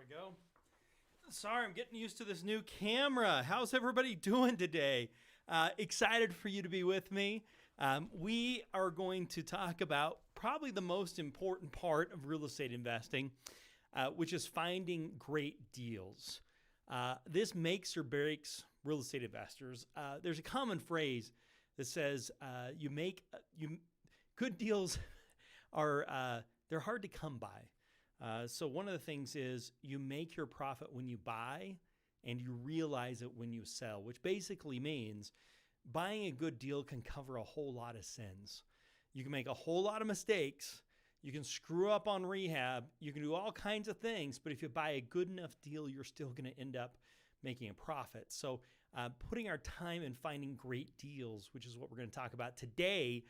we go. Sorry, I'm getting used to this new camera. How's everybody doing today? Excited for you to be with me. We are going to talk about probably the most important part of real estate investing, which is finding great deals. This makes or breaks real estate investors. There's a common phrase that says good deals are they're hard to come by. So one of the things is you make your profit when you buy and you realize it when you sell, which basically means buying a good deal can cover a whole lot of sins. You can make a whole lot of mistakes. You can screw up on rehab. You can do all kinds of things, but if you buy a good enough deal, you're still going to end up making a profit. So putting our time in finding great deals, which is what we're going to talk about today,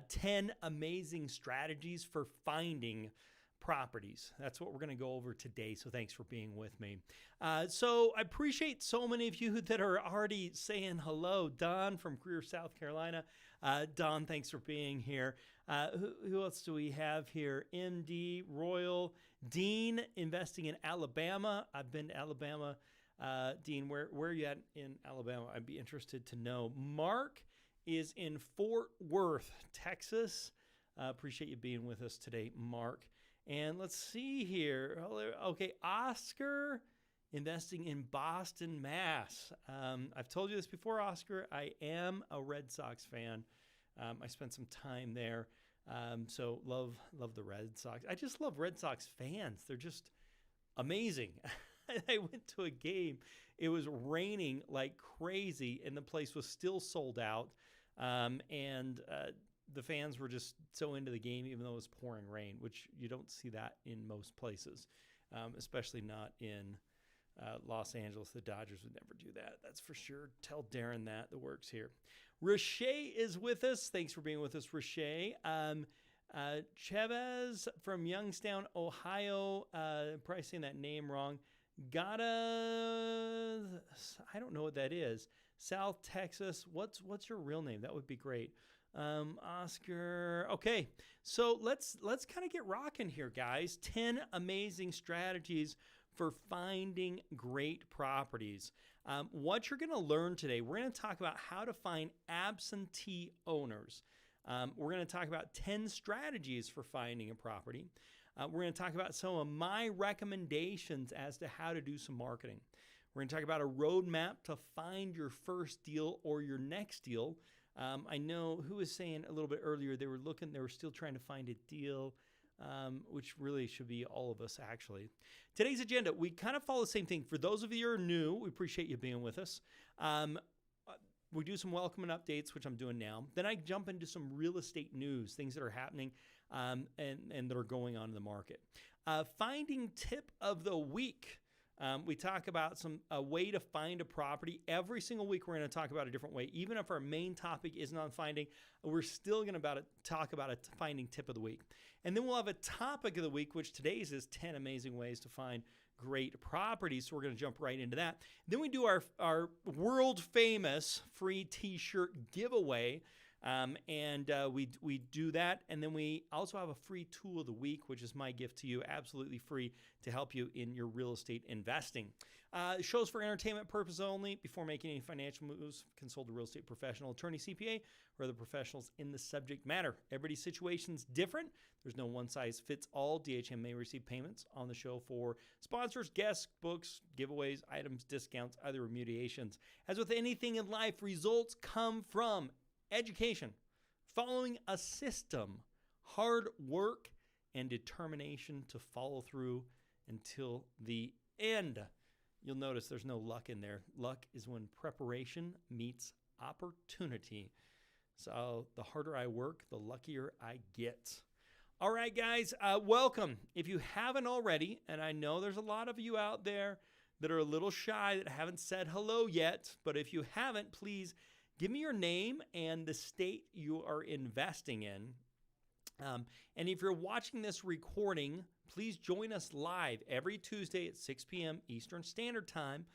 10 amazing strategies for finding properties. That's what we're going to go over today. So thanks for being with me. So I appreciate so many of you that are already saying hello. Don from Greer, South Carolina. Don, thanks for being here. Who else do we have here? MD, Royal, Dean, investing in Alabama. I've been to Alabama. Dean, where are you at in Alabama? I'd be interested to know. Mark is in Fort Worth, Texas. Appreciate you being with us today, Mark. And let's see here. Okay, Oscar, investing in Boston, Mass. I've told you this before, Oscar. I am a Red Sox fan. I spent some time there. So love the Red Sox. I just love Red Sox fans. They're just amazing. I went to a game. It was raining like crazy, and the place was still sold out. The fans were just so into the game, even though it was pouring rain, which you don't see that in most places, especially not in Los Angeles. The Dodgers would never do that. That's for sure. Tell Darren that works here. Riche is with us. Thanks for being with us, Riche. Chavez from Youngstown, Ohio. Probably saying that name wrong. I don't know what that is. South Texas. What's your real name? That would be great. Oscar. Okay, so let's kind of get rocking here, guys. 10 amazing strategies for finding great properties. What you're going to learn today, we're going to talk about how to find absentee owners. We're going to talk about 10 strategies for finding a property. We're going to talk about some of my recommendations as to how to do some marketing. We're going to talk about a roadmap to find your first deal or your next deal. I know who was saying a little bit earlier, they were still trying to find a deal, which really should be all of us, actually. Today's agenda, we kind of follow the same thing. For those of you who are new, we appreciate you being with us. We do some welcome and updates, which I'm doing now. Then I jump into some real estate news, things that are happening and that are going on in the market. Finding tip of the week. We talk about a way to find a property. Every single week, we're going to talk about a different way. Even if our main topic isn't on finding, we're still going to talk about a finding tip of the week. And then we'll have a topic of the week, which today's is 10 amazing ways to find great properties. So we're going to jump right into that. Then we do our world famous free t-shirt giveaway. We do that. And then we also have a free tool of the week, which is my gift to you, absolutely free to help you in your real estate investing. Shows for entertainment purpose only. Before making any financial moves, consult a real estate professional, attorney, CPA, or other professionals in the subject matter. Everybody's situation's different. There's no one size fits all. DHM may receive payments on the show for sponsors, guests, books, giveaways, items, discounts, other remediations. As with anything in life, results come from education, following a system, hard work, and determination to follow through until the end. You'll notice there's no luck in there. Luck is when preparation meets opportunity. So the harder I work, the luckier I get. All right, guys, welcome. If you haven't already, and I know there's a lot of you out there that are a little shy that haven't said hello yet, but if you haven't, please give me your name and the state you are investing in. And if you're watching this recording, please join us live every Tuesday at 6 p.m. Eastern Standard Time.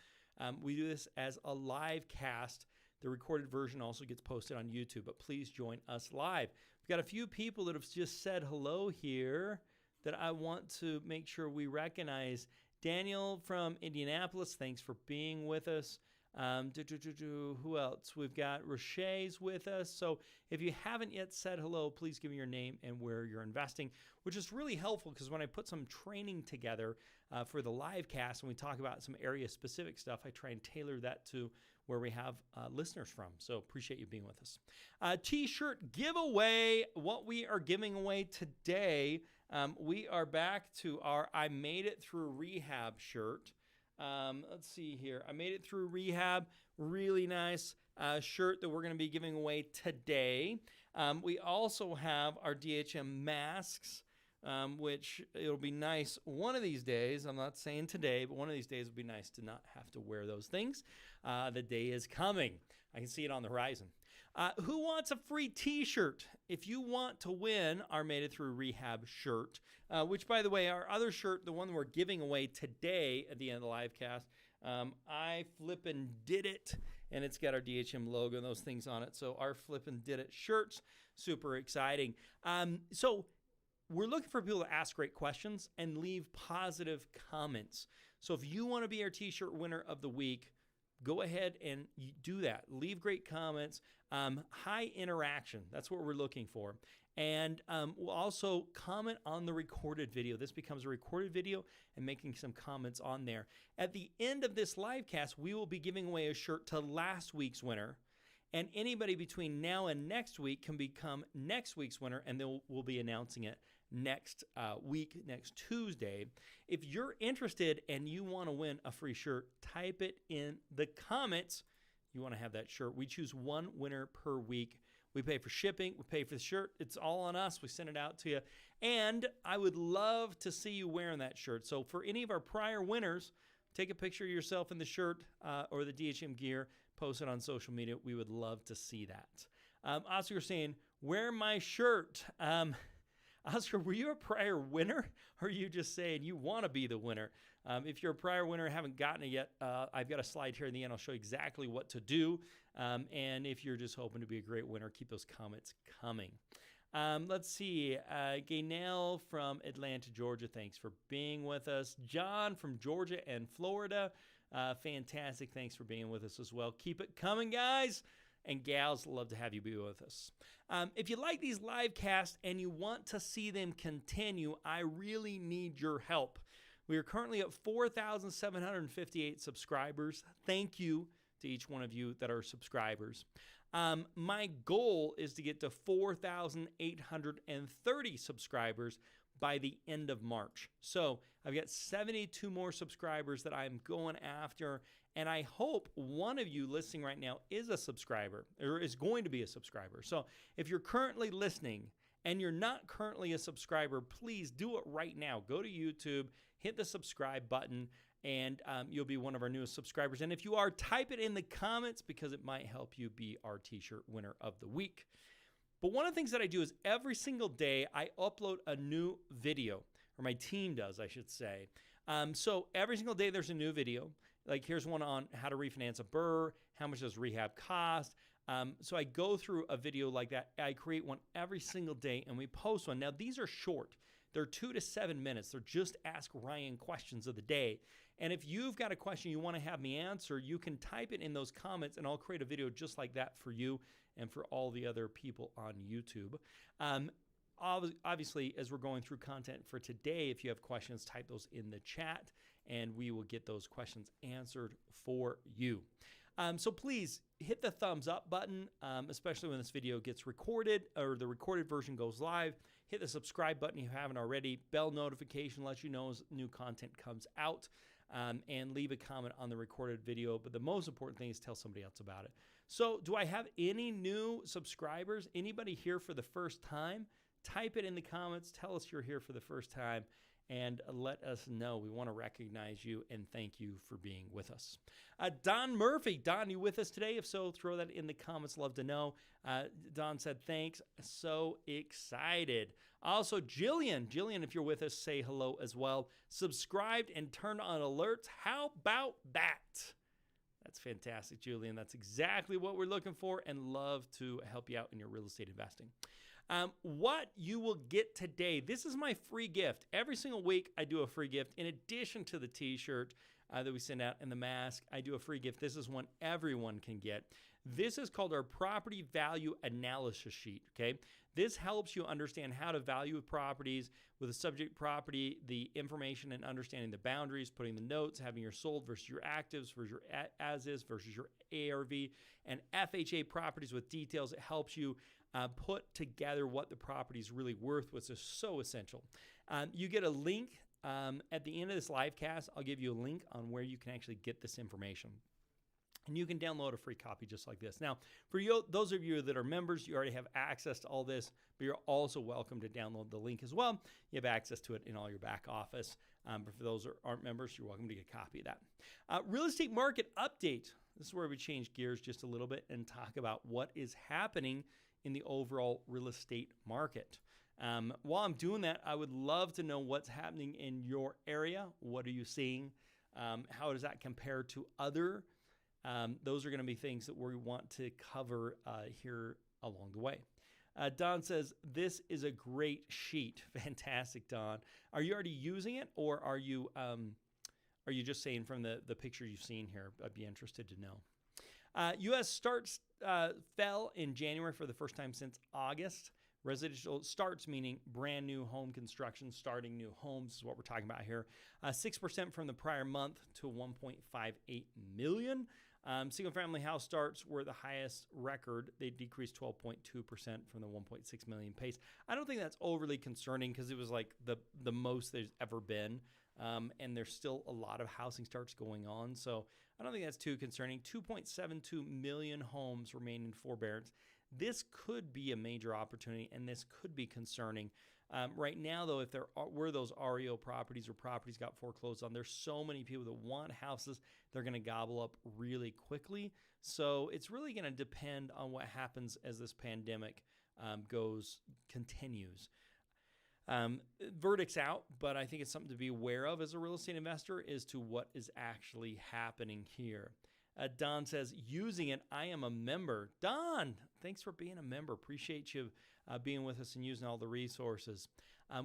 We do this as a live cast. The recorded version also gets posted on YouTube, but please join us live. We've got a few people that have just said hello here that I want to make sure we recognize. Daniel from Indianapolis, thanks for being with us. Who else? We've got Rochet's with us. So if you haven't yet said hello, please give me your name and where you're investing, which is really helpful because when I put some training together for the live cast and we talk about some area specific stuff, I try and tailor that to where we have listeners from. So appreciate you being with us. T-shirt giveaway. What we are giving away today, we are back to our I Made It Through Rehab shirt. Let's see here. I Made It Through Rehab. Really nice shirt that we're going to be giving away today. We also have our DHM masks, which it'll be nice one of these days. I'm not saying today, but one of these days it'll be nice to not have to wear those things. The day is coming. I can see it on the horizon. Who wants a free T-shirt? If you want to win our Made It Through Rehab shirt, which, by the way, our other shirt, the one we're giving away today at the end of the live cast, I flippin' did it, and it's got our DHM logo and those things on it. So our flippin' did it shirts, super exciting. So we're looking for people to ask great questions and leave positive comments. So if you want to be our T-shirt winner of the week, go ahead and do that. Leave great comments. High interaction. That's what we're looking for. And we'll also comment on the recorded video. This becomes a recorded video and making some comments on there. At the end of this live cast, we will be giving away a shirt to last week's winner. And anybody between now and next week can become next week's winner, and then we'll be announcing it next week, next Tuesday. If you're interested and you want to win a free shirt, type it in the comments. You want to have that shirt. We choose one winner per week. We pay for shipping. We pay for the shirt. It's all on us. We send it out to you. And I would love to see you wearing that shirt. So for any of our prior winners, take a picture of yourself in the shirt or the DHM gear, post it on social media. We would love to see that. Oscar saying, wear my shirt. Oscar, were you a prior winner, or are you just saying you want to be the winner? If you're a prior winner and haven't gotten it yet, I've got a slide here in the end. I'll show you exactly what to do. And if you're just hoping to be a great winner, keep those comments coming. Let's see. Gaynell from Atlanta, Georgia, thanks for being with us. John from Georgia and Florida, fantastic. Thanks for being with us as well. Keep it coming, guys. And gals, love to have you be with us. If you like these live casts and you want to see them continue, I really need your help. We are currently at 4,758 subscribers. Thank you to each one of you that are subscribers. My goal is to get to 4,830 subscribers by the end of March. So I've got 72 more subscribers that I'm going after, and I hope one of you listening right now is a subscriber or is going to be a subscriber. So if you're currently listening and you're not currently a subscriber, please do it right now. Go to YouTube, hit the subscribe button, and you'll be one of our newest subscribers. And if you are, type it in the comments because it might help you be our T-shirt winner of the week. But one of the things that I do is every single day I upload a new video, or my team does, I should say. So every single day there's a new video. Like here's one on how to refinance a BRRRR, how much does rehab cost? So I go through a video like that. I create one every single day and we post one. Now these are short. They're 2 to 7 minutes. They're just Ask Ryan questions of the day. And if you've got a question you want to have me answer, you can type it in those comments and I'll create a video just like that for you and for all the other people on YouTube. Obviously, as we're going through content for today, if you have questions, type those in the chat and we will get those questions answered for you. So please hit the thumbs up button, especially when this video gets recorded or the recorded version goes live. Hit the subscribe button if you haven't already. Bell notification lets you know as new content comes out. And leave a comment on the recorded video. But the most important thing is tell somebody else about it. So do I have any new subscribers? Anybody here for the first time? Type it in the comments. Tell us you're here for the first time and let us know. We want to recognize you and thank you for being with us. Don Murphy. Don, you with us today? If so, throw that in the comments. Love to know. Don said, thanks. So excited. Also, Jillian, if you're with us, say hello as well. Subscribed and turned on alerts. How about that? That's fantastic, Julian. That's exactly what we're looking for and love to help you out in your real estate investing. What you will get today. This is my free gift. Every single week, I do a free gift. In addition to the t-shirt that we send out and the mask, I do a free gift. This is one everyone can get. This is called our property value analysis sheet, okay? This helps you understand how to value properties with a subject property, the information and understanding the boundaries, putting the notes, having your sold versus your actives versus your as-is versus your ARV, and FHA properties with details. It helps you put together what the property is really worth, which is so essential. You get a link at the end of this live cast. I'll give you a link on where you can actually get this information. And you can download a free copy just like this. Now, for you, those of you that are members, you already have access to all this, but you're also welcome to download the link as well. You have access to it in all your back office. But for those that aren't members, you're welcome to get a copy of that. Real estate market update. This is where we change gears just a little bit and talk about what is happening in the overall real estate market. While I'm doing that, I would love to know what's happening in your area. What are you seeing? How does that compare to other? Those are going to be things that we want to cover here along the way. Don says, this is a great sheet. Fantastic, Don. Are you already using it, or are you just saying from the picture you've seen here? I'd be interested to know. U.S. starts fell in January for the first time since August. Residential starts, meaning brand new home construction, starting new homes is what we're talking about here. 6% from the prior month to 1.58 million. Single-family house starts were the highest record. They decreased 12.2% from the 1.6 million pace. I don't think that's overly concerning because it was like the most there's ever been. And there's still a lot of housing starts going on. So I don't think that's too concerning. 2.72 million homes remain in forbearance. This could be a major opportunity, and this could be concerning. Right now, though, if there were those REO properties or properties got foreclosed on, there's so many people that want houses, they're going to gobble up really quickly. So it's really going to depend on what happens as this pandemic continues. Verdict's out, but I think it's something to be aware of as a real estate investor as to what is actually happening here. Don says, using it, I am a member. Don, thanks for being a member. Appreciate you being with us and using all the resources.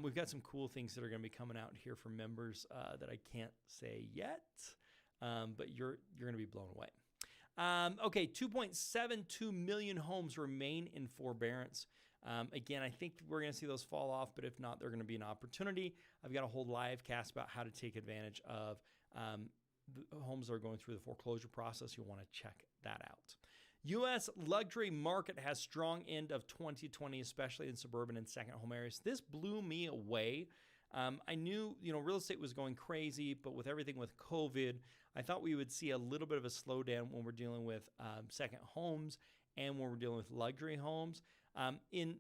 We've got some cool things that are going to be coming out here for members that I can't say yet, but you're going to be blown away. Okay, 2.72 million homes remain in forbearance. Again, I think we're going to see those fall off, but if not, they're going to be an opportunity. I've got a whole live cast about how to take advantage of the homes that are going through the foreclosure process. You'll want to check that out. U.S. luxury market has strong end of 2020, especially in suburban and second home areas. This blew me away. I knew, real estate was going crazy, but with everything with COVID, I thought we would see a little bit of a slowdown when we're dealing with second homes and when we're dealing with luxury homes.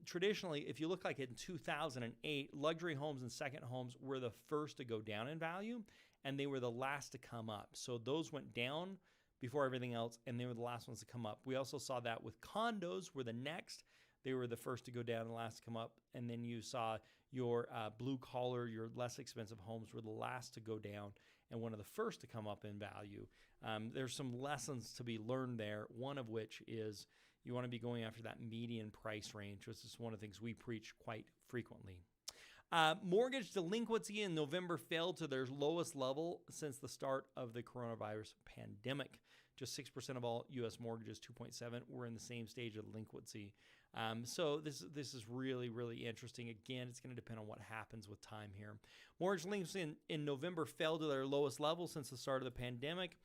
Traditionally, if you look like in 2008, luxury homes and second homes were the first to go down in value, and they were the last to come up. So those went down before everything else, and they were the last ones to come up. We also saw that with condos were the next. They were the first to go down and the last to come up. And then you saw your blue collar, your less expensive homes were the last to go down and one of the first to come up in value. There's some lessons to be learned there, one of which is you want to be going after that median price range, which is one of the things we preach quite frequently. Mortgage delinquency in November fell to their lowest level since the start of the coronavirus pandemic. Just 6% of all U.S. mortgages, 2.7, were in the same stage of delinquency. So this is really, really interesting. Again, it's going to depend on what happens with time here. Mortgage delinquency in November fell to their lowest level since the start of the pandemic.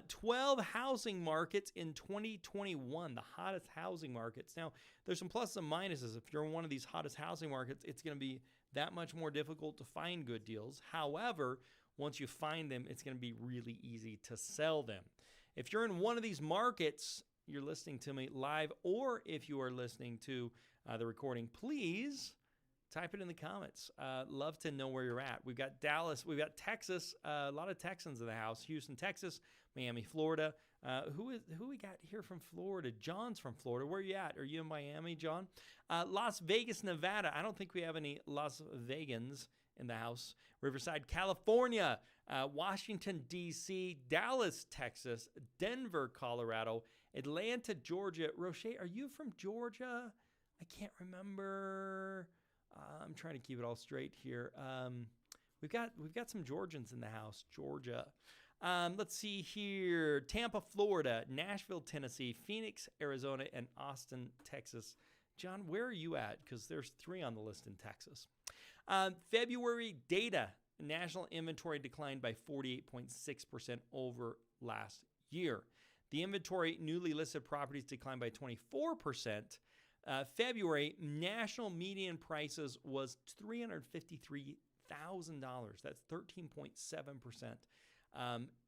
12 housing markets in 2021, the hottest housing markets. Now, there's some pluses and minuses. If you're in one of these hottest housing markets, it's going to be that much more difficult to find good deals. However, once you find them, it's going to be really easy to sell them. If you're in one of these markets, you're listening to me live, or if you are listening to the recording, please type it in the comments. Love to know where you're at. We've got Dallas. We've got Texas. A lot of Texans in the house. Houston, Texas. Miami, Florida. Who we got here from Florida? John's from Florida. Where are you at? Are you in Miami, John? Las Vegas, Nevada. I don't think we have any Las Vegans in the house. Riverside, California. Washington, D.C., Dallas, Texas, Denver, Colorado, Atlanta, Georgia. Roche, are you from Georgia? I can't remember. I'm trying to keep it all straight here. We've got some Georgians in the house. Georgia. Let's see here. Tampa, Florida, Nashville, Tennessee, Phoenix, Arizona, and Austin, Texas. John, where are you at? Because there's 3 on the list in Texas. February data. National inventory declined by 48.6% over last year. The inventory newly listed properties declined by 24%. February national median prices was $353,000. That's 13.7%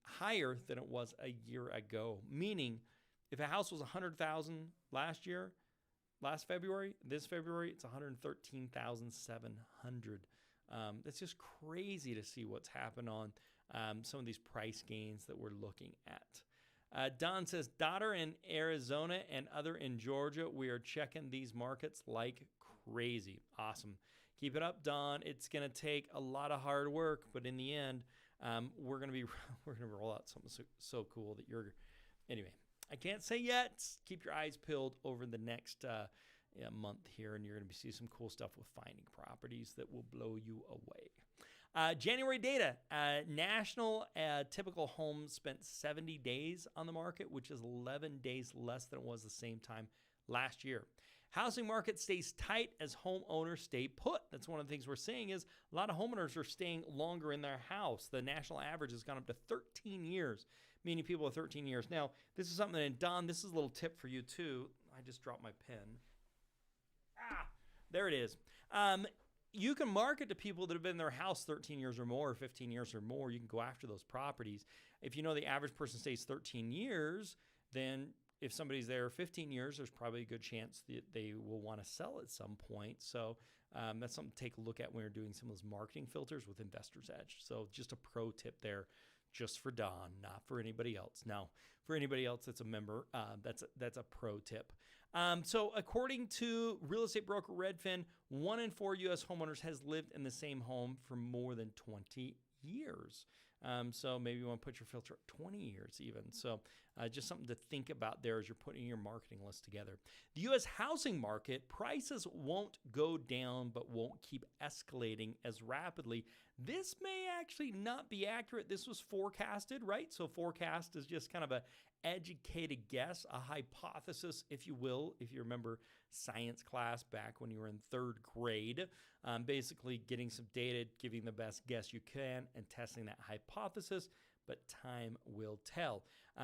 higher than it was a year ago. Meaning, if a house was $100,000 last February, this February it's $113,700. That's just crazy to see what's happened on some of these price gains that we're looking at. Don says, daughter in Arizona and other in Georgia, we are checking these markets like crazy. Awesome. Keep it up, Don. It's going to take a lot of hard work, but in the end, we're going to roll out something so cool that you're. Anyway, I can't say yet. Keep your eyes peeled over the next month here, and you're going to see some cool stuff with finding properties that will blow you away. January data, national typical home spent 70 days on the market, which is 11 days less than it was the same time last year. Housing market stays tight as homeowners stay put. That's one of the things we're seeing is a lot of homeowners are staying longer in their house. The national average has gone up to 13 years, meaning people with 13 years. Now, this is something, and Don, this is a little tip for you too. I just dropped my pen. There it is. You can market to people that have been in their house 13 years or more, or 15 years or more. You can go after those properties. If you know the average person stays 13 years, then if somebody's there 15 years, there's probably a good chance that they will want to sell at some point. So that's something to take a look at when you're doing some of those marketing filters with Investor's Edge. So just a pro tip there, just for Don, not for anybody else. Now, for anybody else that's a member, that's a pro tip. So according to real estate broker Redfin, 1 in 4 U.S. homeowners has lived in the same home for more than 20 years. So maybe you want to put your filter at 20 years even. So just something to think about there as you're putting your marketing list together. The U.S. housing market, prices won't go down but won't keep escalating as rapidly. This may actually not be accurate. This was forecasted, right? So forecast is just kind of a educated guess, a hypothesis, if you will, if you remember science class back when you were in 3rd grade, basically getting some data, giving the best guess you can, and testing that hypothesis, but time will tell.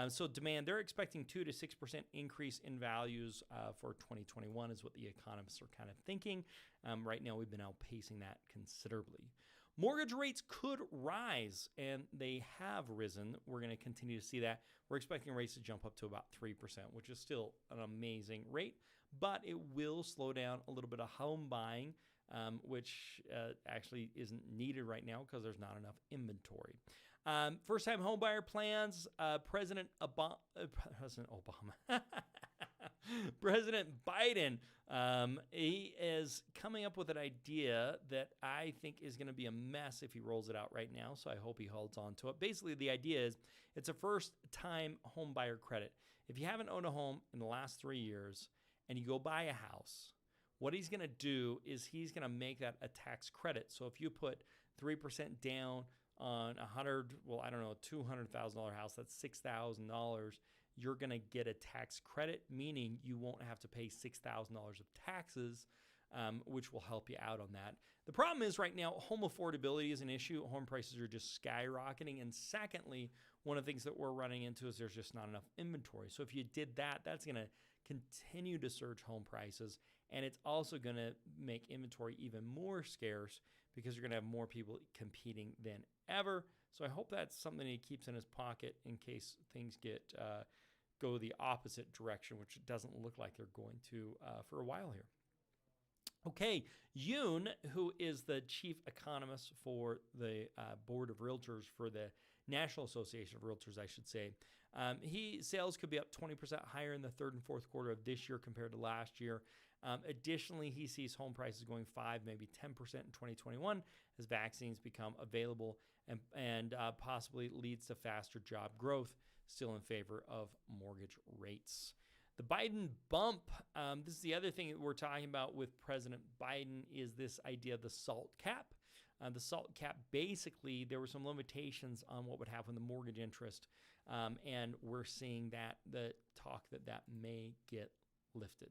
So demand, they're expecting 2 to 6% increase in values for 2021 is what the economists are kind of thinking. Right now, we've been outpacing that considerably. Mortgage rates could rise, and they have risen. We're going to continue to see that. We're expecting rates to jump up to about 3%, which is still an amazing rate, but it will slow down a little bit of home buying, which actually isn't needed right now because there's not enough inventory. First-time homebuyer plans, President Biden, he is coming up with an idea that I think is going to be a mess if he rolls it out right now, so I hope he holds on to it. Basically, the idea is it's a first-time homebuyer credit. If you haven't owned a home in the last 3 years and you go buy a house, what he's going to do is he's going to make that a tax credit. So if you put 3% down on $200,000 house, that's $6,000. You're going to get a tax credit, meaning you won't have to pay $6,000 of taxes, which will help you out on that. The problem is right now, home affordability is an issue. Home prices are just skyrocketing. And secondly, one of the things that we're running into is there's just not enough inventory. So if you did that, that's going to continue to surge home prices. And it's also going to make inventory even more scarce because you're going to have more people competing than ever. So I hope that's something he keeps in his pocket in case things go the opposite direction, which it doesn't look like they're going to for a while here. Okay, Yoon, who is the chief economist for the Board of Realtors for the National Association of Realtors, I should say, sales could be up 20% higher in the 3rd and 4th quarter of this year compared to last year. Additionally, he sees home prices going 5, maybe 10% in 2021 as vaccines become available and possibly leads to faster job growth, still in favor of mortgage rates. The Biden bump, this is the other thing that we're talking about with President Biden, is this idea of the SALT cap. The SALT cap, basically, there were some limitations on what would happen with the mortgage interest, and we're seeing that the talk that may get lifted.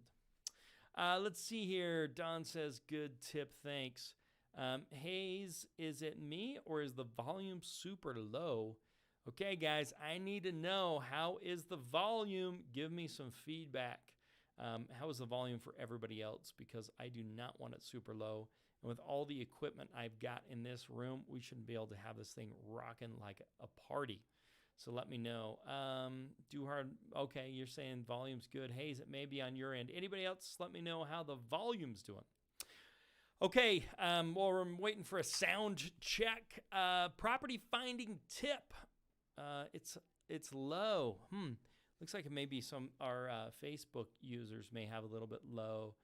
Let's see here. Don says, good tip, thanks. Hayes, is it me or is the volume super low? Okay, guys, I need to know, how is the volume? Give me some feedback. How is the volume for everybody else? Because I do not want it super low. And with all the equipment I've got in this room, we should be able to have this thing rocking like a party. So let me know. Do hard. Okay, you're saying volume's good. Hayes, it may be on your end. Anybody else? Let me know how the volume's doing. Okay, while we're waiting for a sound check, property finding tip. It's low. Looks like it may be some our Facebook users may have a little bit low.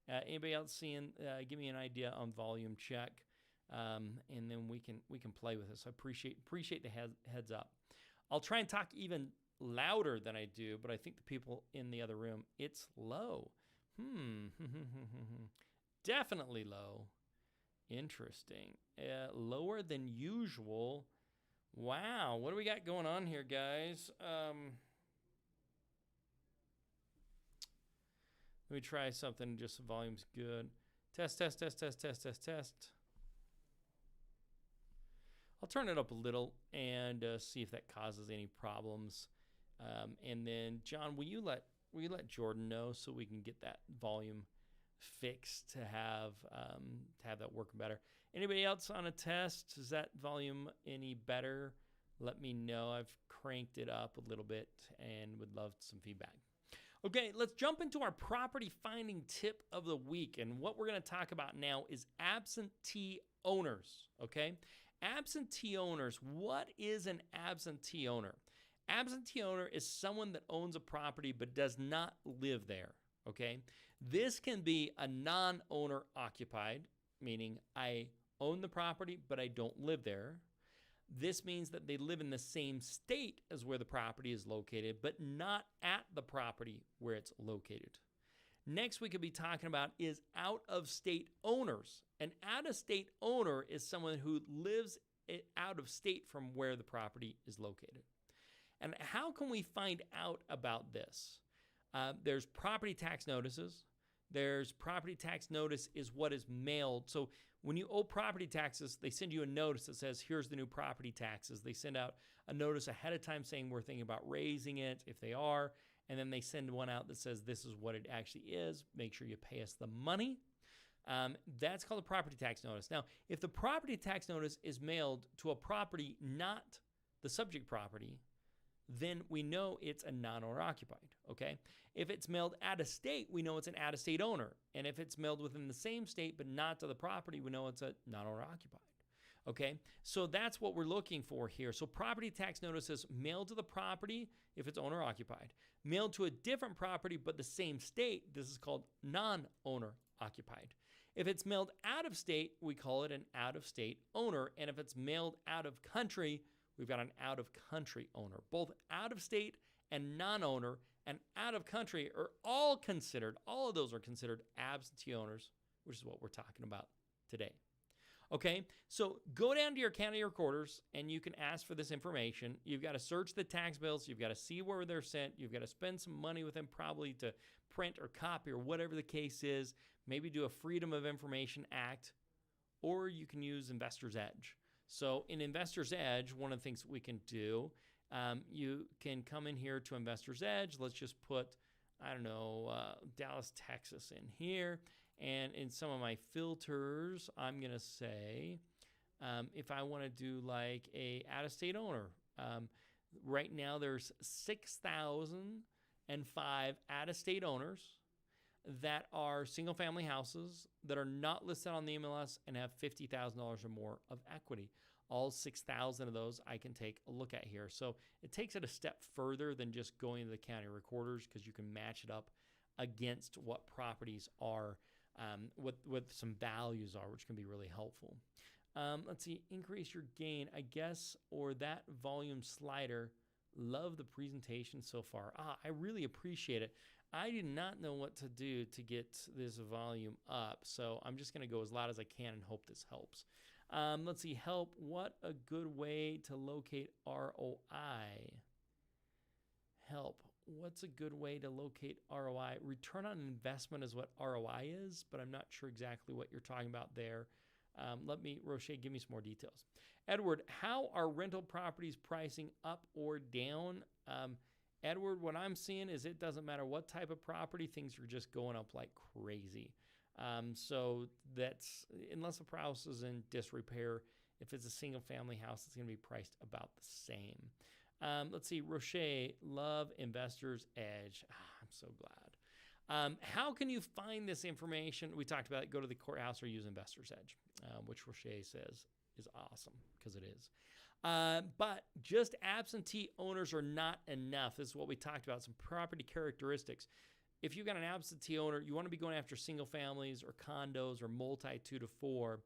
Anybody else seeing? Give me an idea on volume check, and then we can play with this. I appreciate the heads up. I'll try and talk even louder than I do, but I think the people in the other room, it's low. Definitely low. Interesting. Lower than usual. Wow, what do we got going on here, guys? Let me try something, just the volume's good. Test. I'll turn it up a little and see if that causes any problems. And then, John, will you let Jordan know so we can get that volume fixed to have that work better? Anybody else on a test? Is that volume any better? Let me know. I've cranked it up a little bit and would love some feedback. Okay, let's jump into our property finding tip of the week. And what we're going to talk about now is absentee owners, okay? Absentee owners. What is an absentee owner? Absentee owner is someone that owns a property but does not live there, okay? This can be a non-owner occupied, meaning I own the property but I don't live there. This means that they live in the same state as where the property is located, but not at the property where it's located. Next, we could be talking about is out-of-state owners. An out-of-state owner is someone who lives out of state from where the property is located. And how can we find out about this? There's property tax notices. There's property tax notice is what is mailed. So when you owe property taxes, they send you a notice that says, here's the new property taxes. They send out a notice ahead of time saying we're thinking about raising it, if they are, and then they send one out that says this is what it actually is. Make sure you pay us the money. That's called a property tax notice. Now, if the property tax notice is mailed to a property not the subject property, then we know it's a non-owner occupied, okay? If it's mailed out of state, we know it's an out-of-state owner. And if it's mailed within the same state but not to the property, we know it's a non-owner occupied, okay? So that's what we're looking for here. So property tax notices mailed to the property if it's owner occupied. Mailed to a different property but the same state, this is called non-owner occupied. If it's mailed out of state, we call it an out-of-state owner. And if it's mailed out of country, we've got an out-of-country owner. Both out-of-state and non-owner and out-of-country are all of those are considered absentee owners, which is what we're talking about today. Okay, so go down to your county recorders and you can ask for this information. You've got to search the tax bills. You've got to see where they're sent. You've got to spend some money with them probably to print or copy or whatever the case is. Maybe do a Freedom of Information Act, or you can use Investor's Edge. So in Investor's Edge, one of the things that we can do, you can come in here to Investor's Edge. Let's just put, Dallas, Texas in here. And in some of my filters, I'm going to say, if I want to do like a out-of-state owner, right now there's 6,005 out-of-state owners that are single-family houses that are not listed on the MLS and have $50,000 or more of equity. All 6,000 of those I can take a look at here. So it takes it a step further than just going to the county recorders because you can match it up against what properties are, what some values are, which can be really helpful. Let's see, increase your gain, I guess, or that volume slider Love the presentation so far. I really appreciate it. I do not know what to do to get this volume up, so I'm just going to go as loud as I can and hope this helps. Let's see, help. What a good way to locate ROI. Help. What's a good way to locate ROI? Return on investment is what ROI is, but I'm not sure exactly what you're talking about there. Roche, give me some more details. Edward, how are rental properties pricing up or down? Edward, what I'm seeing is it doesn't matter what type of property, things are just going up like crazy. So that's, unless the house is in disrepair, if it's a single family house, it's going to be priced about the same. Let's see, Roche, love Investor's Edge. I'm so glad. How can you find this information? We talked about it. Go to the courthouse or use Investor's Edge, which Roche says is awesome because it is. But just absentee owners are not enough. This is what we talked about, some property characteristics. If you've got an absentee owner, you want to be going after single families or condos or multi 2 to 4.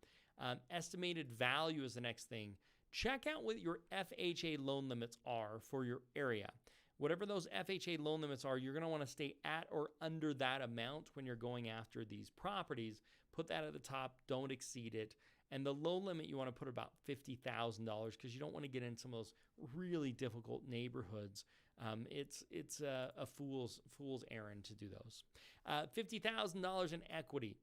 Estimated value is the next thing. Check out what your FHA loan limits are for your area. Whatever those FHA loan limits are, you're going to want to stay at or under that amount when you're going after these properties. Put that at the top. Don't exceed it. And the low limit, you want to put about $50,000 because you don't want to get in some of those really difficult neighborhoods. It's a fool's errand to do those. $50,000 in equity.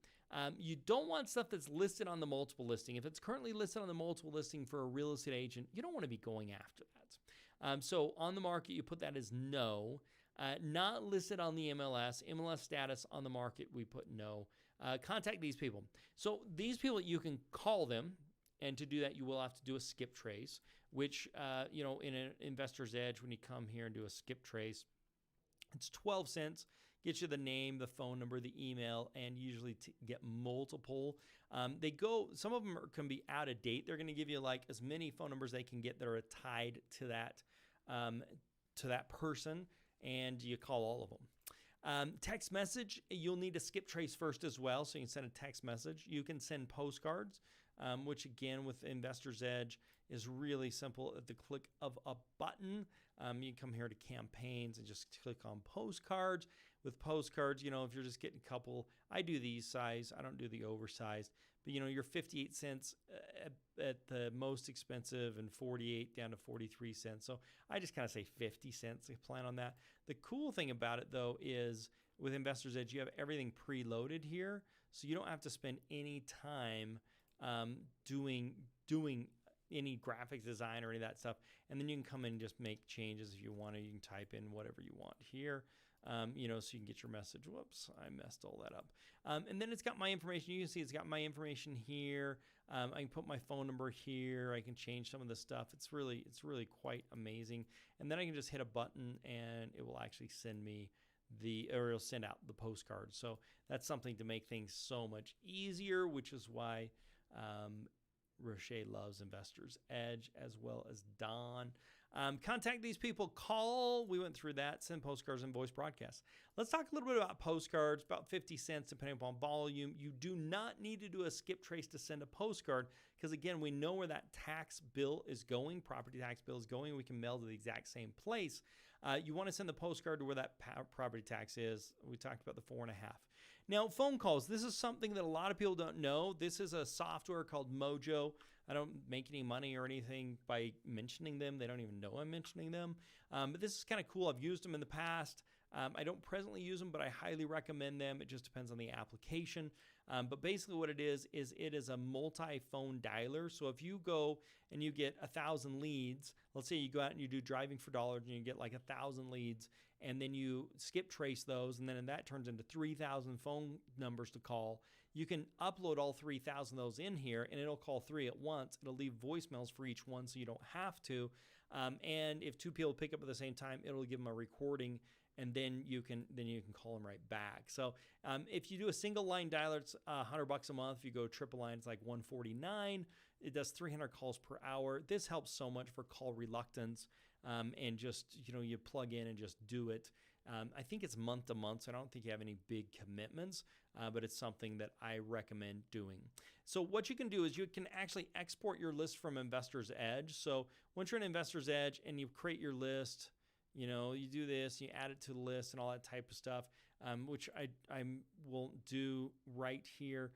You don't want stuff that's listed on the multiple listing. If it's currently listed on the multiple listing for a real estate agent, you don't want to be going after that. So on the market, you put that as no. Not listed on the MLS. MLS status on the market, we put no. Contact these people. So these people, you can call them, and to do that, you will have to do a skip trace, which, in an Investor's Edge, when you come here and do a skip trace, it's 12 cents, gets you the name, the phone number, the email, and usually get multiple. Some of them can be out of date. They're going to give you like as many phone numbers they can get that are tied to that person, and you call all of them. Text message, you'll need to skip trace first as well, so you can send a text message. You can send postcards, which again with Investor's Edge is really simple. At the click of a button, you can come here to campaigns and just click on postcards. With postcards, if you're just getting a couple, I do these size, I don't do the oversized, but you're 58 cents at the most expensive and 48 down to 43 cents. So I just kind of say 50 cents to plan on that. The cool thing about it though is with Investor's Edge, you have everything preloaded here. So you don't have to spend any time doing any graphics design or any of that stuff. And then you can come in and just make changes if you want to. You can type in whatever you want here. So you can get your message. Whoops, I messed all that up. And then it's got my information. You can see it's got my information here. I can put my phone number here. I can change some of the stuff. It's really quite amazing. And then I can just hit a button and it will actually send me it'll send out the postcard. So that's something to make things so much easier, which is why Roche loves Investor's Edge, as well as Don. Contact these people, call. We went through that. Send postcards and voice broadcasts. Let's talk a little bit about postcards, about 50 cents depending upon volume. You do not need to do a skip trace to send a postcard because, again, we know where that tax bill is going, property tax bill is going. We can mail to the exact same place. You want to send the postcard to where that property tax is. We talked about the 4.5. Now, phone calls. This is something that a lot of people don't know. This is a software called Mojo. I don't make any money or anything by mentioning them. They don't even know I'm mentioning them. But this is kind of cool. I've used them in the past. I don't presently use them, but I highly recommend them. It just depends on the application. But basically what it is it is a multi-phone dialer. So if you go and you get 1,000 leads, let's say you go out and you do driving for dollars and you get like 1,000 leads, and then you skip trace those, and then that turns into 3,000 phone numbers to call. You can upload all 3,000 of those in here, and it'll call 3 at once. It'll leave voicemails for each one, so you don't have to. And if 2 people pick up at the same time, it'll give them a recording, and then you can call them right back. So if you do a single line dialer, it's $100 a month. If you go triple line, it's like $149. It does 300 calls per hour. This helps so much for call reluctance. and just, you plug in and just do it. I think it's month to month, so I don't think you have any big commitments, but it's something that I recommend doing. So what you can do is you can actually export your list from Investor's Edge. So once you're in Investor's Edge and you create your list, you do this, you add it to the list and all that type of stuff, which I will do right here.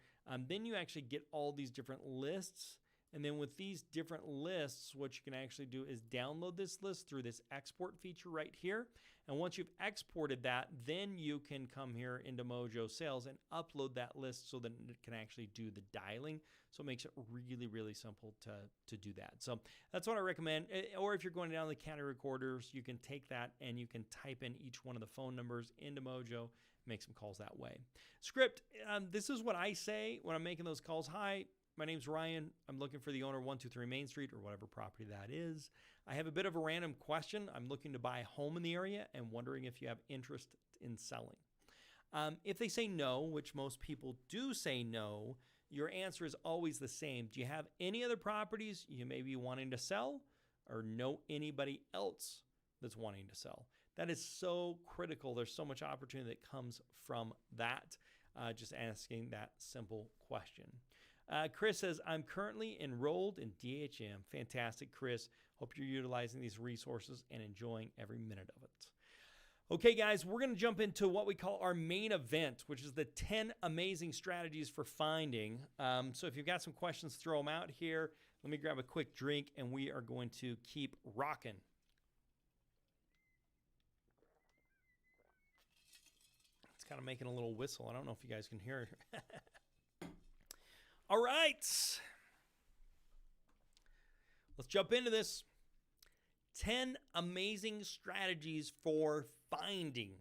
Then you actually get all these different lists. And then with these different lists, what you can actually do is download this list through this export feature right here. And once you've exported that, then you can come here into Mojo Sales and upload that list so that it can actually do the dialing. So it makes it really, really simple to do that. So that's what I recommend. Or if you're going down the county recorders, you can take that and you can type in each one of the phone numbers into Mojo, make some calls that way. Script, this is what I say when I'm making those calls. Hi, my name's Ryan. I'm looking for the owner of 123 Main Street or whatever property that is. I have a bit of a random question. I'm looking to buy a home in the area and wondering if you have interest in selling. If they say no, which most people do say no, your answer is always the same. Do you have any other properties you may be wanting to sell or know anybody else that's wanting to sell? That is so critical. There's so much opportunity that comes from that, just asking that simple question. Chris says, I'm currently enrolled in DHM. Fantastic, Chris. Hope you're utilizing these resources and enjoying every minute of it. Okay, guys, we're going to jump into what we call our main event, which is the 10 amazing strategies for finding. So if you've got some questions, throw them out here. Let me grab a quick drink, and we are going to keep rocking. It's kind of making a little whistle. I don't know if you guys can hear it. All right, let's jump into this. 10 amazing strategies for finding.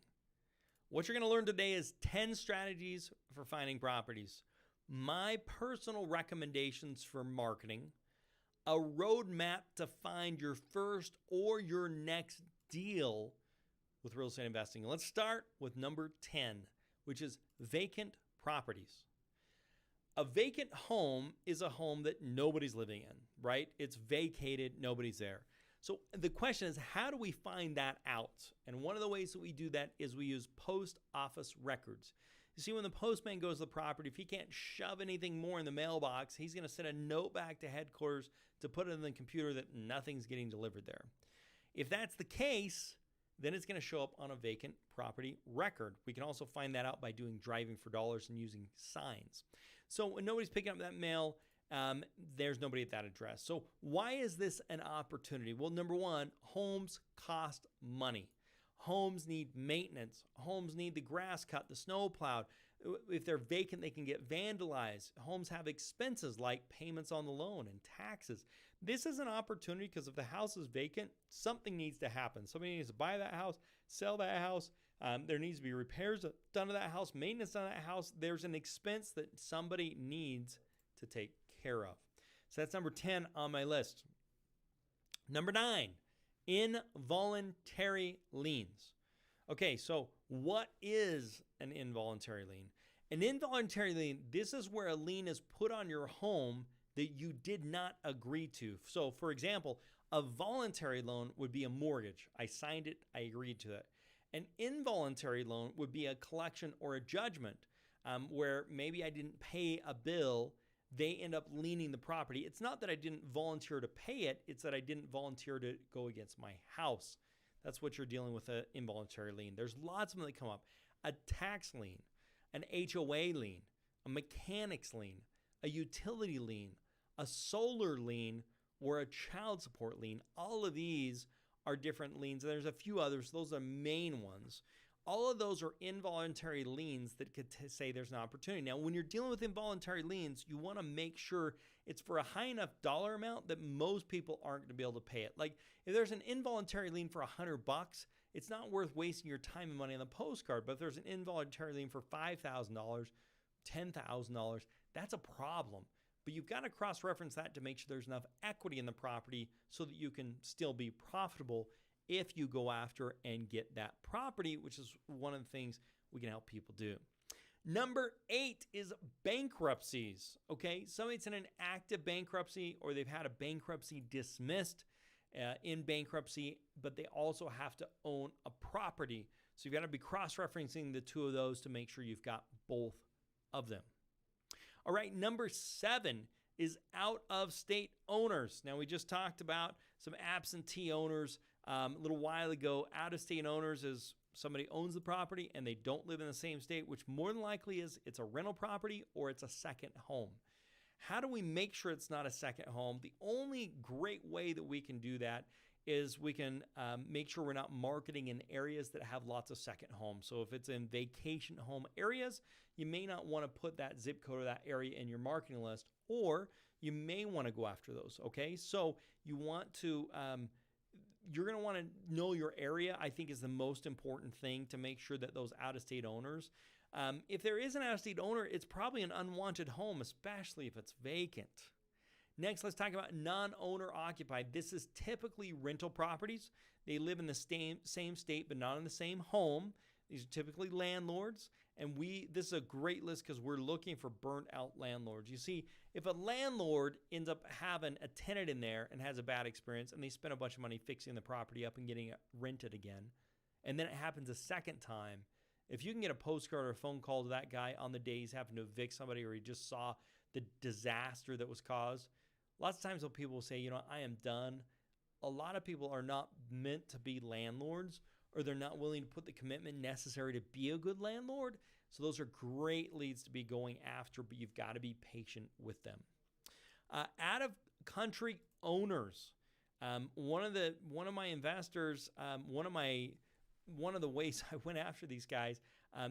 What you're going to learn today is 10 strategies for finding properties, my personal recommendations for marketing, a roadmap to find your first or your next deal with real estate investing. Let's start with number 10, which is vacant properties. A vacant home is a home that nobody's living in, right? It's vacated, nobody's there. So the question is, how do we find that out? And one of the ways that we do that is we use post office records. You see, when the postman goes to the property, if he can't shove anything more in the mailbox, he's going to send a note back to headquarters to put it in the computer that nothing's getting delivered there. If that's the case, then it's going to show up on a vacant property record. We can also find that out by doing driving for dollars and using signs. So when nobody's picking up that mail, there's nobody at that address. So why is this an opportunity? Well, number one, homes cost money. Homes need maintenance. Homes need the grass cut, the snow plowed. If they're vacant, they can get vandalized. Homes have expenses like payments on the loan and taxes. This is an opportunity because if the house is vacant, something needs to happen. Somebody needs to buy that house, sell that house. There needs to be repairs done to that house, maintenance on that house. There's an expense that somebody needs to take care of. So that's number 10 on my list. Number 9, involuntary liens. Okay, so what is an involuntary lien? An involuntary lien, this is where a lien is put on your home that you did not agree to. So for example, a voluntary loan would be a mortgage. I signed it, I agreed to it. An involuntary loan would be a collection or a judgment where maybe I didn't pay a bill. They end up liening the property. It's not that I didn't volunteer to pay it. It's that I didn't volunteer to go against my house. That's what you're dealing with an involuntary lien. There's lots of them that come up. A tax lien, an HOA lien, a mechanics lien, a utility lien, a solar lien, or a child support lien. All of these are different liens. There's a few others. Those are main ones. All of those are involuntary liens that could say there's an opportunity. Now, when you're dealing with involuntary liens, you want to make sure it's for a high enough dollar amount that most people aren't going to be able to pay it. Like if there's an involuntary lien for $100, it's not worth wasting your time and money on the postcard. But if there's an involuntary lien for $5,000, $10,000, that's a problem. But you've got to cross-reference that to make sure there's enough equity in the property so that you can still be profitable if you go after and get that property, which is one of the things we can help people do. Number 8 is bankruptcies. Okay, somebody's in an active bankruptcy or they've had a bankruptcy dismissed. in bankruptcy, but they also have to own a property. So you've got to be cross-referencing the two of those to make sure you've got both of them. All right, number 7 is out-of-state owners. Now, we just talked about some absentee owners a little while ago. Out-of-state owners is somebody owns the property and they don't live in the same state, which more than likely is it's a rental property or it's a second home. How do we make sure it's not a second home? The only great way that we can do that is we can make sure we're not marketing in areas that have lots of second homes. So if it's in vacation home areas, you may not want to put that zip code or that area in your marketing list, or you may want to go after those, okay? So you want to, you're going to want to know your area, I think is the most important thing to make sure that those out-of-state owners, if there is an out-of-state owner, it's probably an unwanted home, especially if it's vacant. Next, let's talk about non-owner occupied. This is typically rental properties. They live in the same state, but not in the same home. These are typically landlords. And this is a great list because we're looking for burnt out landlords. You see, if a landlord ends up having a tenant in there and has a bad experience and they spend a bunch of money fixing the property up and getting it rented again, and then it happens a second time, if you can get a postcard or a phone call to that guy on the day he's having to evict somebody or he just saw the disaster that was caused, lots of times people will say, you know, I am done. A lot of people are not meant to be landlords, or they're not willing to put the commitment necessary to be a good landlord. So those are great leads to be going after, but you've got to be patient with them. Out-of-country owners. One of my investors, one of the ways I went after these guys,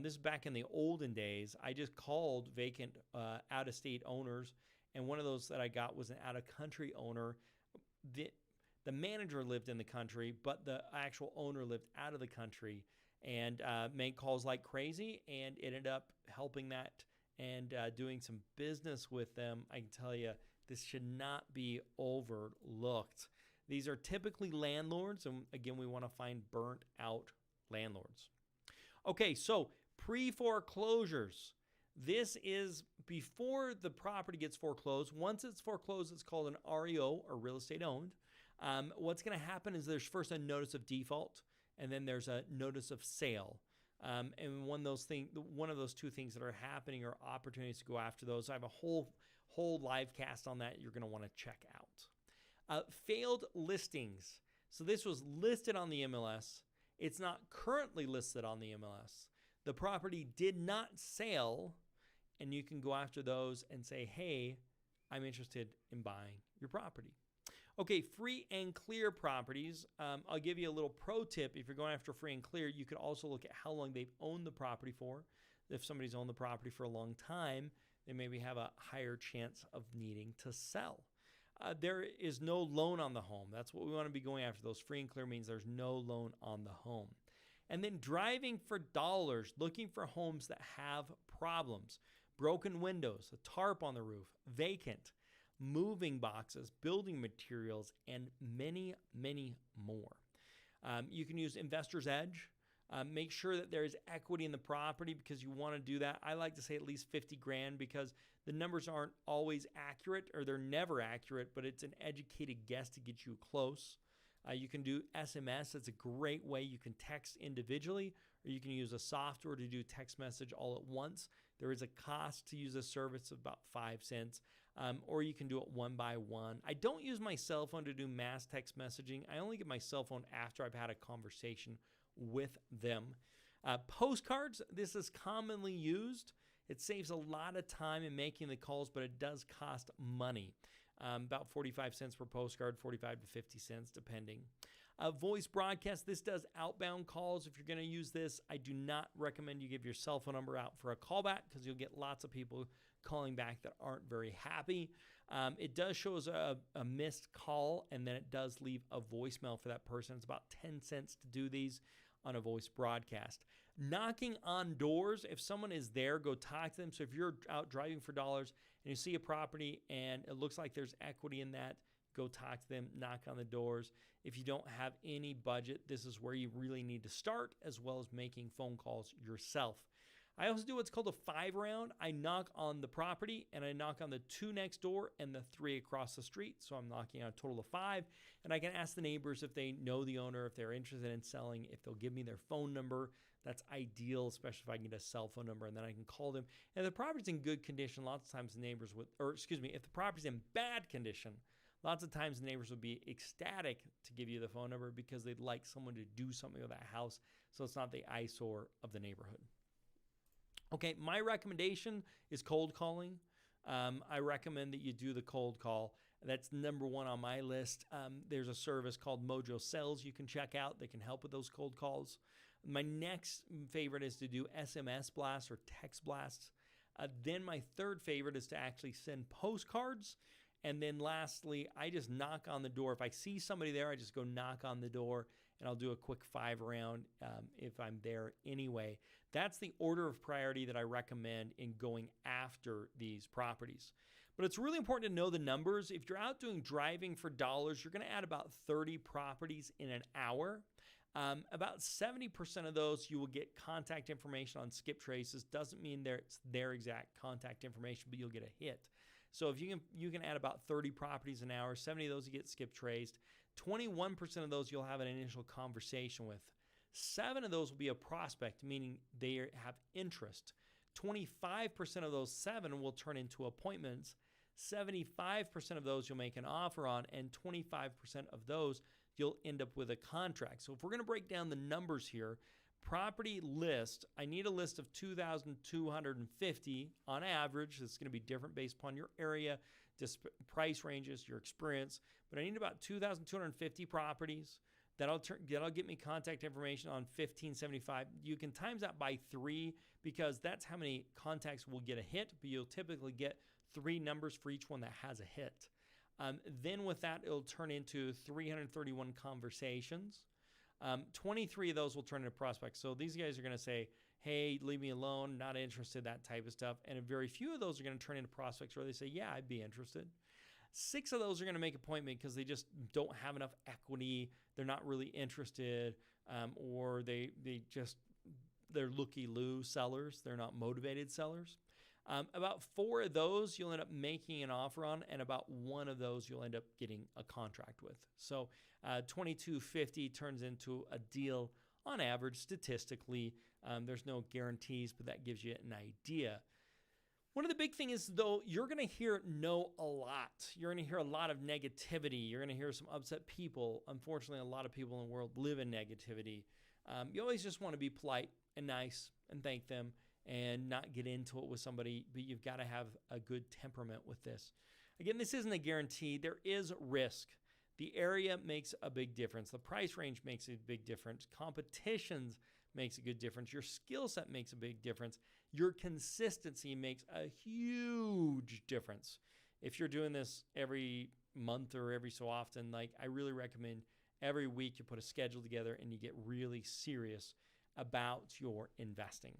this is back in the olden days, I just called vacant out-of-state owners, and one of those that I got was an out-of-country owner. The manager lived in the country, but the actual owner lived out of the country, and made calls like crazy, and ended up helping that and doing some business with them. I can tell you, this should not be overlooked. These are typically landlords, and again, we want to find burnt out landlords. Okay, so pre-foreclosures. This is before the property gets foreclosed. Once it's foreclosed, it's called an REO, or real estate owned. What's going to happen is there's first a notice of default, and then there's a notice of sale. And one of those two things that are happening are opportunities to go after those. I have a whole live cast on that you're going to want to check out. Failed listings. So this was listed on the MLS. It's not currently listed on the MLS. The property did not sell, and you can go after those and say, hey, I'm interested in buying your property. Okay, free and clear properties. I'll give you a little pro tip. If you're going after free and clear, you could also look at how long they've owned the property for. If somebody's owned the property for a long time, they maybe have a higher chance of needing to sell. There is no loan on the home. That's what we want to be going after. Those free and clear means there's no loan on the home. And then driving for dollars, looking for homes that have problems. Broken windows, a tarp on the roof, vacant, moving boxes, building materials, and many, many more. You can use Investor's Edge. Make sure that there is equity in the property because you want to do that. I like to say at least 50 grand because the numbers aren't always accurate, or they're never accurate, but it's an educated guess to get you close. You can do SMS. That's a great way. You can text individually, or you can use a software to do text message all at once. There is a cost to use a service of about 5 cents, or you can do it one by one. I don't use my cell phone to do mass text messaging. I only get my cell phone after I've had a conversation with them. Postcards, this is commonly used. It saves a lot of time in making the calls, but it does cost money. About 45 cents per postcard, 45 to 50 cents depending. Voice broadcast, this does outbound calls. If you're going to use this, I do not recommend you give your cell phone number out for a callback because you'll get lots of people calling back that aren't very happy. It does show as a missed call, and then it does leave a voicemail for that person. It's about 10 cents to do these on a voice broadcast. Knocking on doors, if someone is there, go talk to them. So if you're out driving for dollars and you see a property and it looks like there's equity in that, go talk to them, knock on the doors. If you don't have any budget, this is where you really need to start, as well as making phone calls yourself. I also do what's called a 5 round. I knock on the property and I knock on the 2 next door and the 3 across the street. So I'm knocking on a total of 5. And I can ask the neighbors if they know the owner, if they're interested in selling, if they'll give me their phone number. That's ideal, especially if I can get a cell phone number and then I can call them. And if the property's in good condition, lots of times the neighbors would, if the property's in bad condition, lots of times the neighbors would be ecstatic to give you the phone number because they'd like someone to do something with that house so it's not the eyesore of the neighborhood. Okay, my recommendation is cold calling. I recommend that you do the cold call. That's number 1 on my list. There's a service called Mojo Sells you can check out that can help with those cold calls. My next favorite is to do SMS blasts or text blasts. Then my third favorite is to actually send postcards. And then lastly, I just knock on the door. If I see somebody there, I just go knock on the door and I'll do a quick 5 round if I'm there anyway. That's the order of priority that I recommend in going after these properties. But it's really important to know the numbers. If you're out doing driving for dollars, you're going to add about 30 properties in an hour. About 70% of those you will get contact information on skip traces. Doesn't mean it's their exact contact information, but you'll get a hit. So if you can add about 30 properties an hour, 70 of those you get skip traced. 21% of those you'll have an initial conversation with. 7 of those will be a prospect, meaning they have interest. 25% of those 7 will turn into appointments. 75% of those you'll make an offer on, and 25% of those you'll end up with a contract. So if we're going to break down the numbers here, property list, I need a list of 2,250 on average. It's going to be different based upon your area, price ranges, your experience. But I need about 2,250 properties. That'll get me contact information on 1,575. You can times that by 3 because that's how many contacts will get a hit, but you'll typically get 3 numbers for each one that has a hit. Then with that, it'll turn into 331 conversations. 23 of those will turn into prospects. So these guys are going to say, hey, leave me alone, not interested, that type of stuff. And very few of those are going to turn into prospects where they say, yeah, I'd be interested. 6 of those are going to make an appointment because they just don't have enough equity. They're not really interested, or they're looky-loo sellers. They're not motivated sellers. About 4 of those you'll end up making an offer on, and about 1 of those you'll end up getting a contract with. So 2,250 turns into a deal on average statistically. There's no guarantees, but that gives you an idea. One of the big things is, though, you're going to hear no a lot. You're going to hear a lot of negativity. You're going to hear some upset people. Unfortunately, a lot of people in the world live in negativity. You always just want to be polite and nice and thank them and not get into it with somebody, but you've got to have a good temperament with this. Again, this isn't a guarantee. There is risk. The area makes a big difference. The price range makes a big difference. Competitions makes a good difference. Your skill set makes a big difference. Your consistency makes a huge difference. If you're doing this every month or every so often, I really recommend every week you put a schedule together and you get really serious about your investing.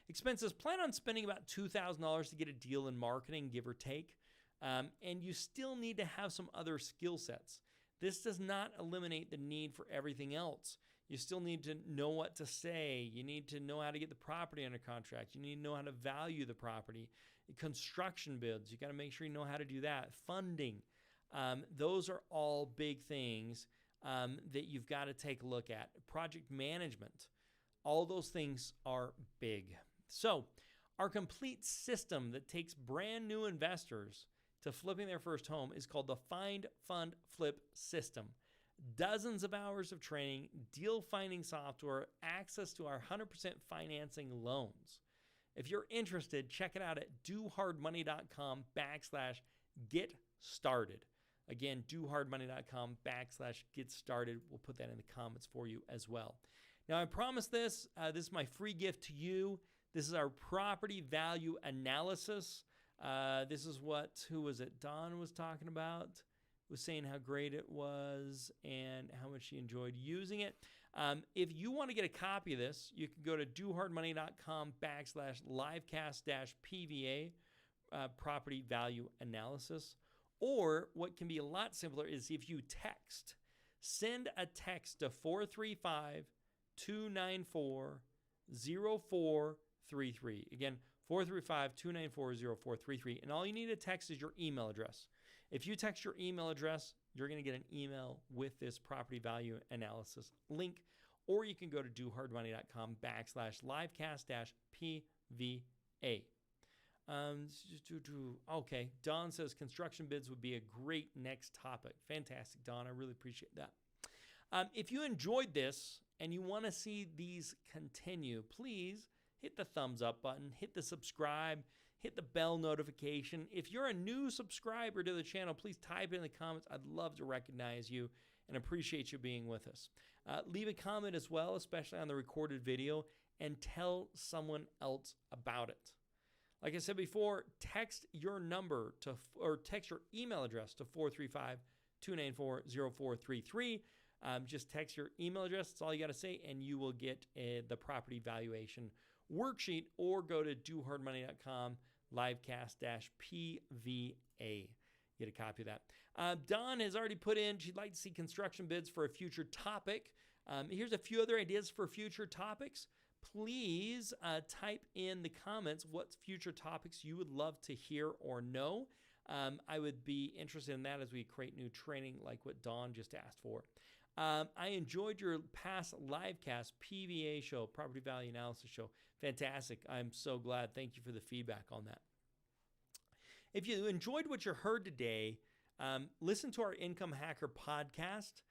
Expenses, plan on spending about $2,000 to get a deal in marketing, give or take. And you still need to have some other skill sets. This does not eliminate the need for everything else. You still need to know what to say. You need to know how to get the property under contract. You need to know how to value the property. Construction bids, you got to make sure you know how to do that. Funding, those are all big things that you've got to take a look at. Project management, all those things are big. So our complete system that takes brand new investors to flipping their first home is called the Find, Fund, Flip system. Dozens of hours of training, deal finding software, access to our 100% financing loans. If you're interested, check it out at dohardmoney.com/get started. Again, dohardmoney.com/get started. We'll put that in the comments for you as well. Now, I promise this. This is my free gift to you. This is our property value analysis. This is who was it? Don was talking about. Was saying how great it was and how much she enjoyed using it. If you want to get a copy of this, you can go to dohardmoney.com/livecast-PVA, property value analysis. Or what can be a lot simpler is if you text. Send a text to 435-294-04 0433. Again, 435-294-0433. And all you need to text is your email address. If you text your email address, you're going to get an email with this property value analysis link, or you can go to dohardmoney.com/livecast-PVA. Okay, Don says construction bids would be a great next topic. Fantastic, Don. I really appreciate that. If you enjoyed this and you want to see these continue, please hit the thumbs up button, hit the subscribe, hit the bell notification. If you're a new subscriber to the channel, please type it in the comments. I'd love to recognize you and appreciate you being with us. Leave a comment as well, especially on the recorded video, and tell someone else about it. Like I said before, text your number to, or text your email address to 435-294-0433. Just text your email address. That's all you got to say, and you will get the property valuation worksheet, or go to dohardmoney.com livecast-PVA. Get a copy of that. Dawn has already put in, she'd like to see construction bids for a future topic. Here's a few other ideas for future topics. Please type in the comments what future topics you would love to hear or know. I would be interested in that as we create new training like what Dawn just asked for. I enjoyed your past livecast PVA show, property value analysis show. Fantastic. I'm so glad. Thank you for the feedback on that. If you enjoyed what you heard today, listen to our Income Hacker podcast.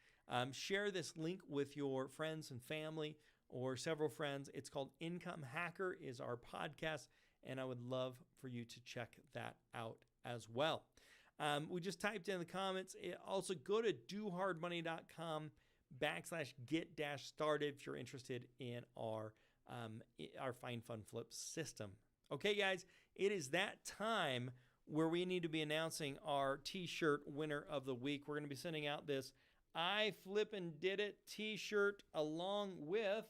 Share this link with your friends and family or several friends. It's called Income Hacker is our podcast, and I would love for you to check that out as well. We just typed in the comments. Also, go to dohardmoney.com/get-started if you're interested in our Find Fun Flip system. Okay, guys, it is that time where we need to be announcing our t-shirt winner of the week. We're going to be sending out this I Flippin' Did It t-shirt along with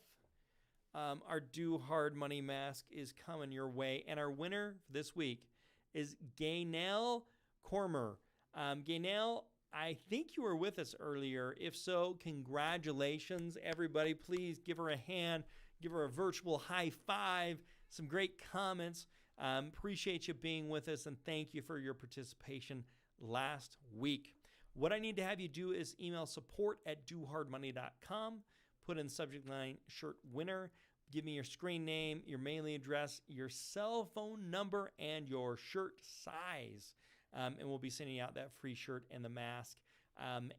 our Do Hard Money mask is coming your way. And our winner this week is Gaynell Cormer. Gaynell, I think you were with us earlier. If so, congratulations, everybody. Please give her a hand, give her a virtual high five, some great comments. Appreciate you being with us, and thank you for your participation last week. What I need to have you do is email support@dohardmoney.com, put in the subject line shirt winner, give me your screen name, your mailing address, your cell phone number, and your shirt size. And we'll be sending out that free shirt and the mask.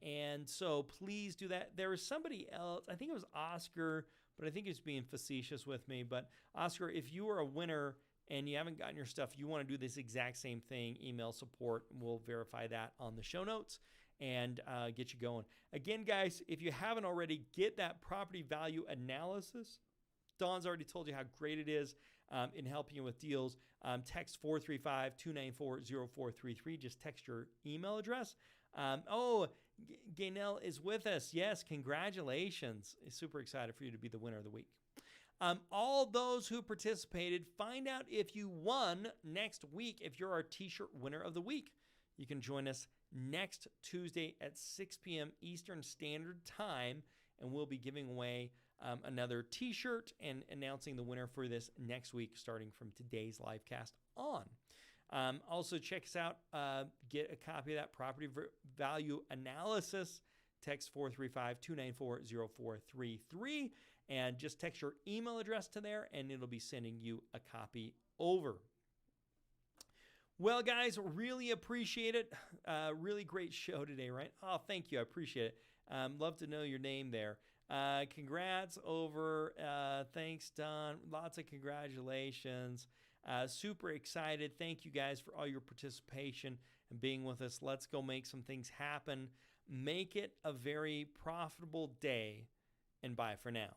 And so please do that. There was somebody else, I think it was Oscar, but I think he's being facetious with me. But Oscar, if you are a winner and you haven't gotten your stuff, you want to do this exact same thing, email support, and we'll verify that on the show notes and get you going. Again, guys, if you haven't already, get that property value analysis. Dawn's already told you how great it is in helping you with deals. Text 435-294-0433. Just text your email address. Gaynell is with us. Yes, congratulations. Super excited for you to be the winner of the week. All those who participated, find out if you won next week if you're our t-shirt winner of the week. You can join us next Tuesday at 6 p.m. Eastern Standard Time, and we'll be giving away another t-shirt and announcing the winner for this next week starting from today's live cast on. Also, check us out. Get a copy of that property value analysis. Text 435-294-0433. And just text your email address to there, and it'll be sending you a copy over. Well, guys, really appreciate it. Really great show today, right? Oh, thank you. I appreciate it. Love to know your name there. Congrats over. Thanks, Don. Lots of congratulations. Super excited. Thank you guys for all your participation and being with us. Let's go make some things happen. Make it a very profitable day, and bye for now.